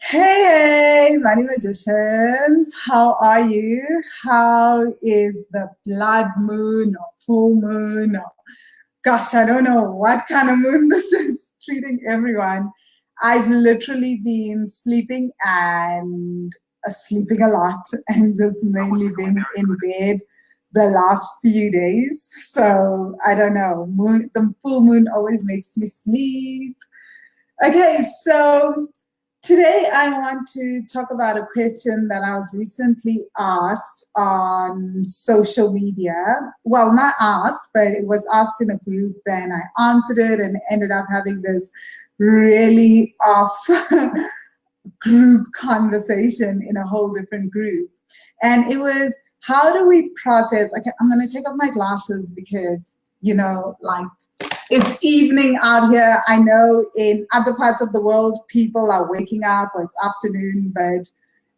Hey, money magicians, how are you? How is the blood moon or full moon or gosh, I don't know what kind of moon this is treating everyone. I've literally been sleeping and sleeping a lot and just mainly been in bed the last few days. So I don't know. The full moon always makes me sleep. Okay, so today I want to talk about a question that I was recently asked on social media. Well, not asked, but it was asked in a group. Then I answered it and ended up having this really off group conversation in a whole different group. And it was, how do we process? Okay, I'm going to take off my glasses because, like it's evening out here. I know in other parts of the world, people are waking up or it's afternoon, but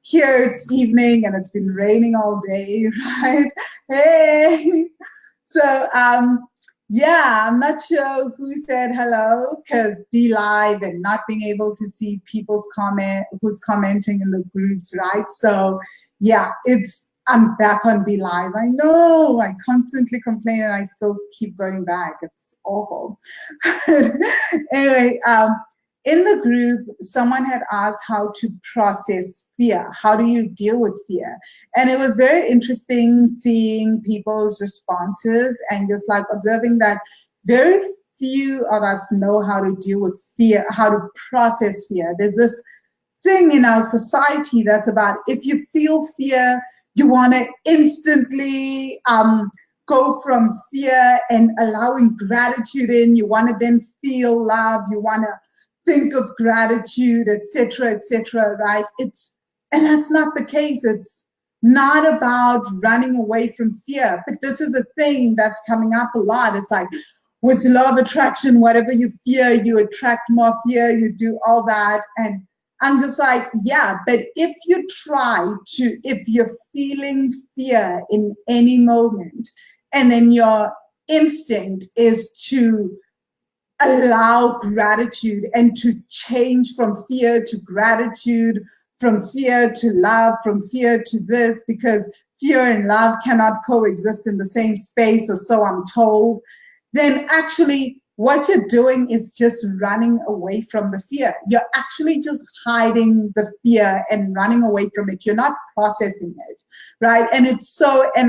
here it's evening and it's been raining all day, right? Hey. So, yeah, I'm not sure who said hello because Be Live and not being able to see people's who's commenting in the groups, right? So, yeah, I'm back on Be Live. I know I constantly complain and I still keep going back. It's awful. Anyway, in the group, someone had asked how to process fear. How do you deal with fear? And it was very interesting seeing people's responses and just like observing that very few of us know how to deal with fear, how to process fear. There's this thing in our society that's about if you feel fear, you want to instantly go from fear and allowing gratitude in. You want to then feel love. You want to think of gratitude, etc., right? And that's not the case. It's not about running away from fear, but this is a thing that's coming up a lot. It's like with law of attraction, whatever you fear, you attract more fear, you do all that. And I'm just like, yeah, but if you're feeling fear in any moment, and then your instinct is to allow gratitude and to change from fear to gratitude, from fear to love, from fear to this, because fear and love cannot coexist in the same space, or so I'm told, then actually what you're doing is just running away from the fear. You're actually just hiding the fear and running away from it. You're not processing it, right? And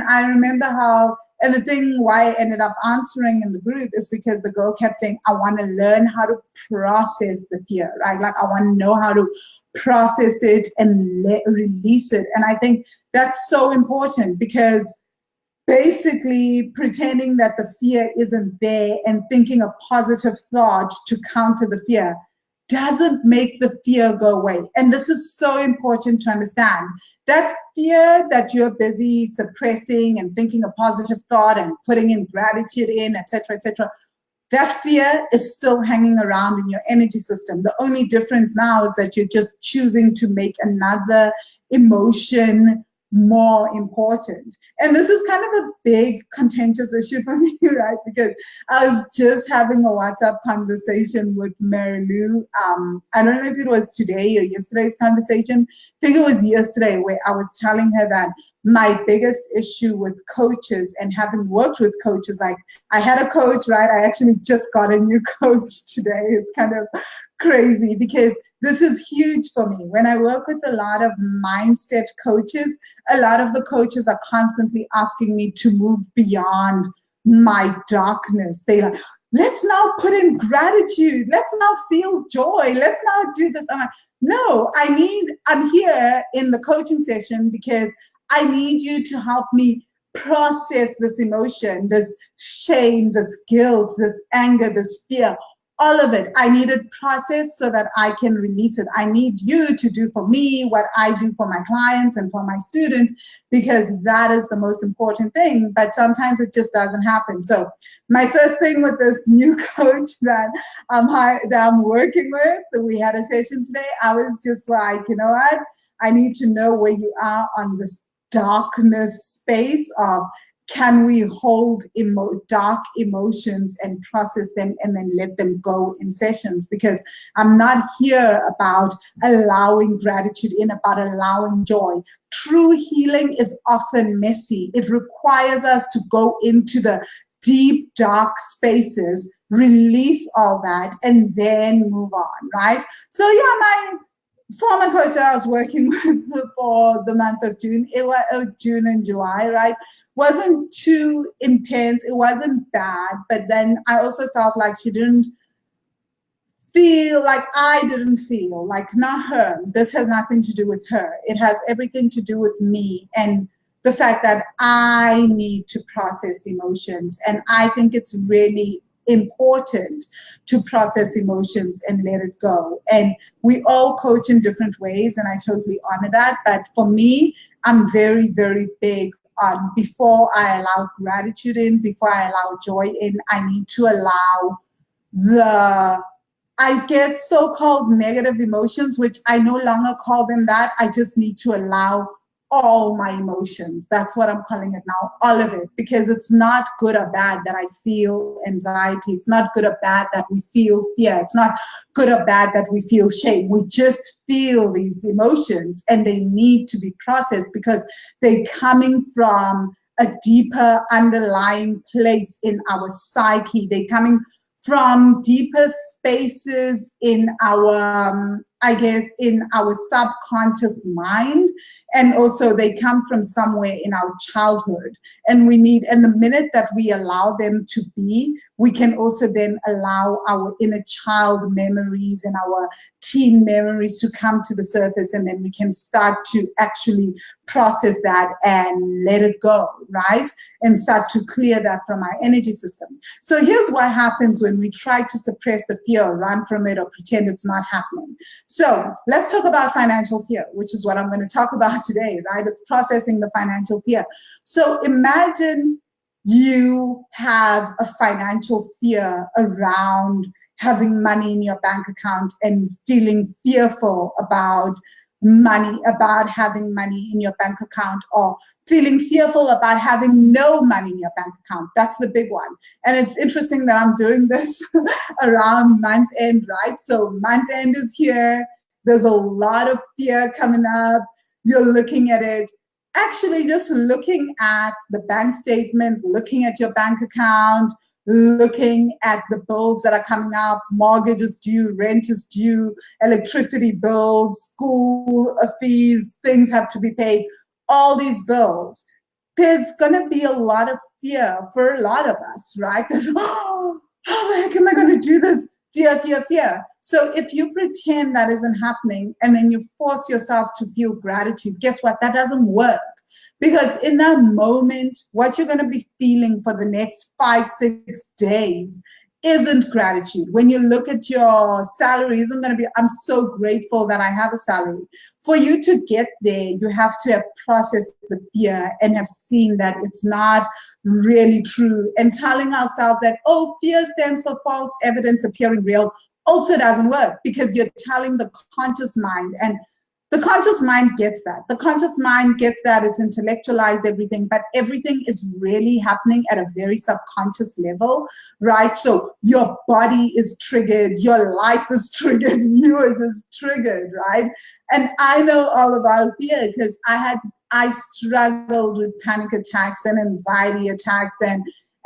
I remember how, and the thing why I ended up answering in the group is because the girl kept saying, I want to learn how to process the fear, right? Like I want to know how to process it and release it. And I think that's so important because basically pretending that the fear isn't there and thinking a positive thought to counter the fear doesn't make the fear go away. And this is so important to understand. That fear that you're busy suppressing and thinking a positive thought and putting in gratitude in, etc., that fear is still hanging around in your energy system. The only difference now is that you're just choosing to make another emotion more important. And this is kind of a big contentious issue for me, right? Because I was just having a WhatsApp conversation with Mary Lou. I don't know if it was today or yesterday's conversation. I think it was yesterday where I was telling her that my biggest issue with coaches and having worked with coaches, like I had a coach, right? I actually just got a new coach today. It's kind of crazy because this is huge for me. When I work with a lot of mindset coaches, a lot of the coaches are constantly asking me to move beyond my darkness. They're like, let's now put in gratitude. Let's now feel joy. Let's now do this. I'm like, no, I'm here in the coaching session because I need you to help me process this emotion, this shame, this guilt, this anger, this fear, all of it. I need it processed so that I can release it. I need you to do for me what I do for my clients and for my students, because that is the most important thing. But sometimes it just doesn't happen. So my first thing with this new coach that I'm working with, we had a session today, I was just like, you know what? I need to know where you are on this darkness space of can we hold dark emotions and process them and then let them go in sessions? Because I'm not here about allowing gratitude in, about allowing joy. True healing is often messy. It requires us to go into the deep, dark spaces, release all that, and then move on, right? So yeah, my former coach I was working with for the month of June, it was June and July, right? Wasn't too intense. It wasn't bad, but then I also felt like she didn't feel like I didn't feel like, not her. This has nothing to do with her. It has everything to do with me and the fact that I need to process emotions. And I think it's really important to process emotions and let it go. And we all coach in different ways, and I totally honor that. But for me, I'm very, very big on, before I allow gratitude in, before I allow joy in, I need to allow the, I guess, so-called negative emotions, which I no longer call them that. I just need to allow all my emotions. That's what I'm calling it now, all of it, because it's not good or bad that I feel anxiety. It's not good or bad that we feel fear. It's not good or bad that we feel shame. We just feel these emotions and they need to be processed because they're coming from a deeper underlying place in our psyche. They're coming from deeper spaces in our, I guess, in our subconscious mind. And also they come from somewhere in our childhood. And we need, and the minute that we allow them to be, we can also then allow our inner child memories and our teen memories to come to the surface. And then we can start to actually process that and let it go, right? And start to clear that from our energy system. So here's what happens when we try to suppress the fear or run from it or pretend it's not happening. So let's talk about financial fear, which is what I'm going to talk about today, right? It's processing the financial fear. So imagine you have a financial fear around having money in your bank account and feeling fearful about money, about having money in your bank account, or feeling fearful about having no money in your bank account. That's the big one. And it's interesting that I'm doing this around month end, right? So month end is here. There's a lot of fear coming up. You're looking at it. Actually, just looking at the bank statement, looking at your bank account, looking at the bills that are coming up, mortgage is due, rent is due, electricity bills, school fees, things have to be paid, all these bills. There's gonna be a lot of fear for a lot of us, right? Oh, how the heck am I gonna do this? Fear, fear, fear. So if you pretend that isn't happening and then you force yourself to feel gratitude, guess what? That doesn't work. Because in that moment, what you're going to be feeling for the next 5-6 days isn't gratitude. When you look at your salary, isn't going to be, I'm so grateful that I have a salary. For you to get there, you have to have processed the fear and have seen that it's not really true. And telling ourselves that, oh, fear stands for false evidence appearing real also doesn't work, because you're telling the conscious mind, and the conscious mind gets that. The conscious mind gets that it's intellectualized everything, but everything is really happening at a very subconscious level, right? So your body is triggered, your life is triggered, you are just triggered, right? And I know all about fear because I struggled with panic attacks and anxiety attacks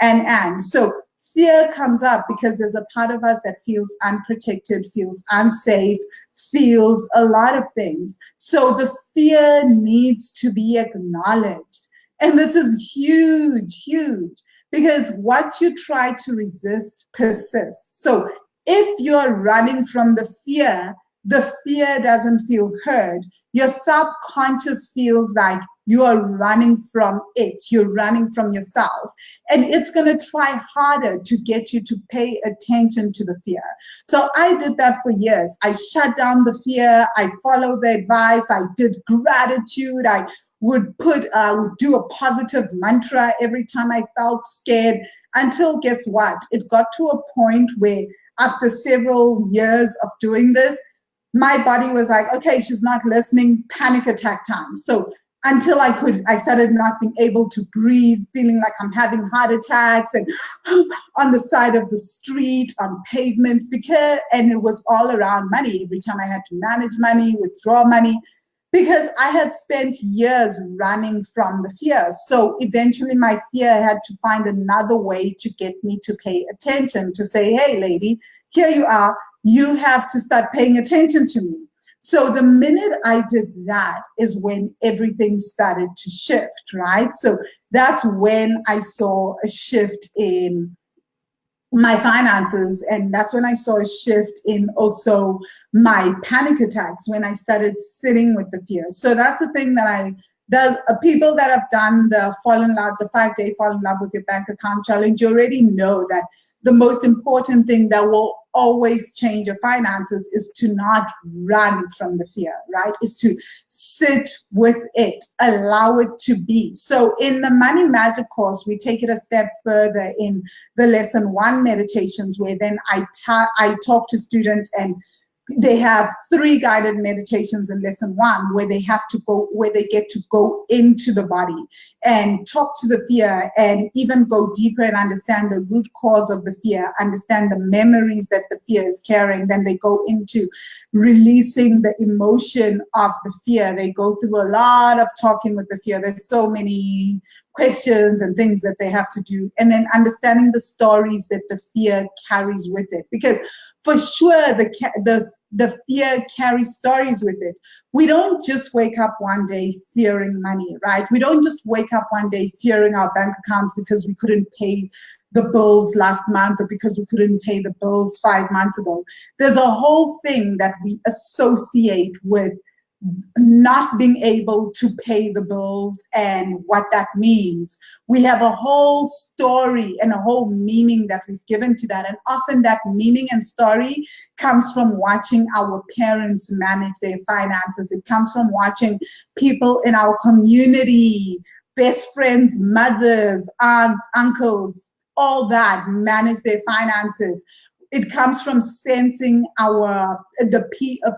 and so fear comes up because there's a part of us that feels unprotected, feels unsafe, feels a lot of things. So the fear needs to be acknowledged. And this is huge, huge, because what you try to resist persists. So if you're running from the fear doesn't feel heard. Your subconscious feels like you are running from it. You're running from yourself. And it's going to try harder to get you to pay attention to the fear. So I did that for years. I shut down the fear. I followed the advice. I did gratitude. I would do a positive mantra every time I felt scared, until, guess what? It got to a point where after several years of doing this, my body was like, okay, she's not listening, panic attack time. So until I started not being able to breathe, feeling like I'm having heart attacks, and on the side of the street, on pavements, and it was all around money. Every time I had to manage money, withdraw money, because I had spent years running from the fear. So eventually my fear had to find another way to get me to pay attention, to say, hey, lady, here you are. You have to start paying attention to me. So the minute I did that is when everything started to shift, right? So that's when I saw a shift in my finances, and that's when I saw a shift in also my panic attacks, when I started sitting with the fear. So that's the thing that people that have done the 5-day fall in love with your bank account challenge, you already know that the most important thing that will always change your finances is to not run from the fear, right? Is to sit with it, allow it to be. So in the Money Magic course, we take it a step further in the lesson 1 meditations, where then I talk to students, and they have 3 guided meditations in lesson 1 where they get to go into the body and talk to the fear, and even go deeper and understand the root cause of the fear, understand the memories that the fear is carrying. Then they go into releasing the emotion of the fear. They go through a lot of talking with the fear. There's so many questions and things that they have to do, and then understanding the stories that the fear carries with it, because for sure the fear carries stories with it. We don't just wake up one day fearing money, right? We don't just wake up one day fearing our bank accounts because we couldn't pay the bills last month, or because we couldn't pay the bills 5 months ago. There's a whole thing that we associate with not being able to pay the bills and what that means. We have a whole story and a whole meaning that we've given to that. And often that meaning and story comes from watching our parents manage their finances. It comes from watching people in our community, best friends, mothers, aunts, uncles, all that manage their finances. It comes from sensing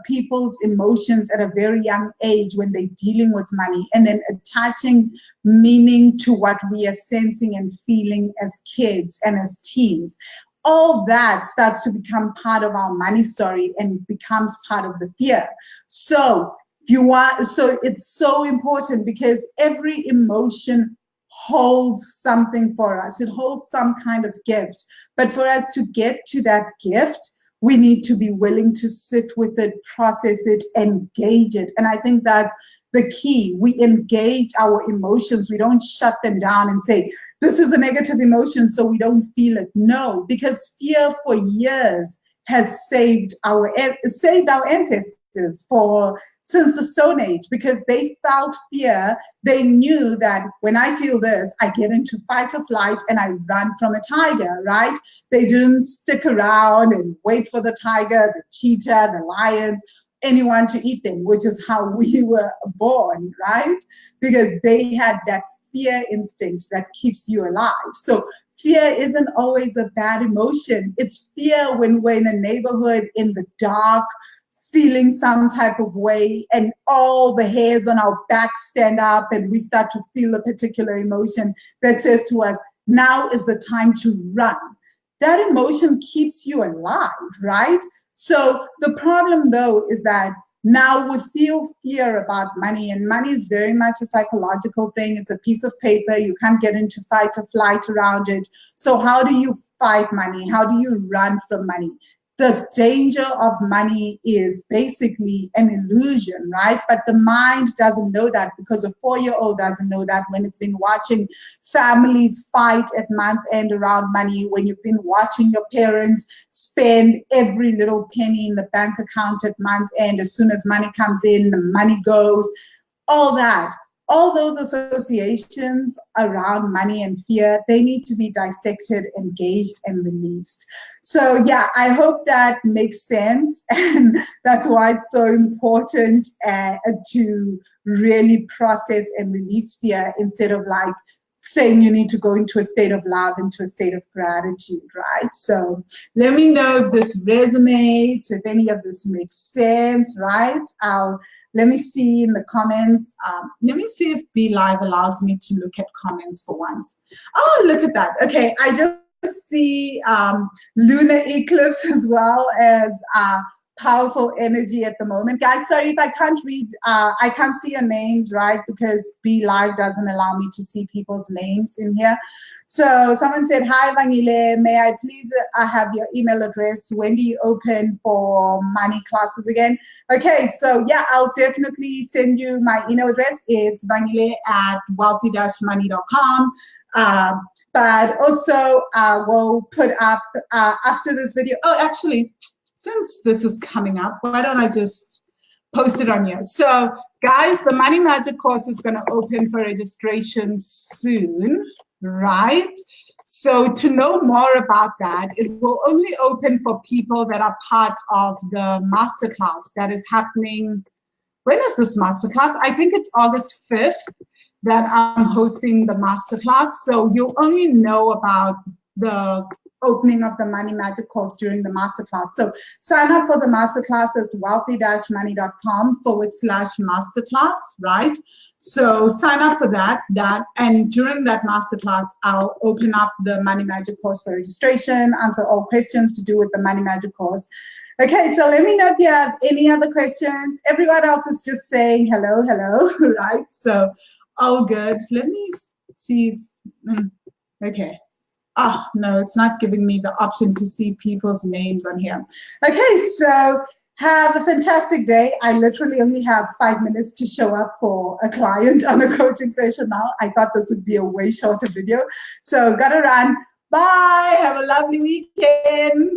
people's emotions at a very young age when they're dealing with money, and then attaching meaning to what we are sensing and feeling as kids and as teens. All that starts to become part of our money story and becomes part of the fear. So it's so important, because every emotion holds something for us. It holds some kind of gift. But for us to get to that gift, we need to be willing to sit with it, process it, engage it. And I think that's the key. We engage our emotions. We don't shut them down and say, this is a negative emotion, so we don't feel it. No, because fear for years has saved our ancestors since the Stone Age, because they felt fear. They knew that when I feel this, I get into fight or flight and I run from a tiger, right? They didn't stick around and wait for the tiger, the cheetah, the lions, anyone to eat them, which is how we were born, right? Because they had that fear instinct that keeps you alive. So fear isn't always a bad emotion. It's fear when we're in a neighborhood in the dark, feeling some type of way, and all the hairs on our back stand up, and we start to feel a particular emotion that says to us, now is the time to run. That emotion keeps you alive, right? So the problem, though, is that now we feel fear about money, and money is very much a psychological thing. It's a piece of paper. You can't get into fight or flight around it. So how do you fight money? How do you run from money? The danger of money is basically an illusion, right? But the mind doesn't know that, because a 4-year-old doesn't know that when it's been watching families fight at month end around money, when you've been watching your parents spend every little penny in the bank account at month end. As soon as money comes in, the money goes, all that. All those associations around money and fear, they need to be dissected, engaged, and released. So yeah, I hope that makes sense. And that's why it's so important to really process and release fear, instead of like saying you need to go into a state of love, into a state of gratitude, right? So let me know if this resonates, if any of this makes sense, right? Let me see in the comments. Let me see if Be Live allows me to look at comments for once. Oh, look at that. Okay, I just see lunar eclipse as well as powerful energy at the moment. Guys, sorry if I can't read, I can't see your names, right? Because Be Live doesn't allow me to see people's names in here. So someone said, hi, Vangile, may I please have your email address? When do you open for money classes again? Okay, so yeah, I'll definitely send you my email address. It's vangile@wealthy-money.com. But also, we'll put up after this video. Oh, actually, since this is coming up, why don't I just post it on here? So guys, the Money Magic course is going to open for registration soon, right? So to know more about that, it will only open for people that are part of the masterclass that is happening. When is this masterclass? I think it's August 5th that I'm hosting the masterclass. So you'll only know about the opening of the Money Magic course during the masterclass. So sign up for the masterclass at wealthy-money.com/masterclass, right? So sign up for that, and during that masterclass, I'll open up the Money Magic course for registration, answer all questions to do with the Money Magic course. Okay, so let me know if you have any other questions. Everyone else is just saying hello, hello, right? So all good. Let me see if, okay. Oh, no, it's not giving me the option to see people's names on here. Okay, so have a fantastic day. I literally only have 5 minutes to show up for a client on a coaching session now. I thought this would be a way shorter video. So gotta run. Bye. Have a lovely weekend.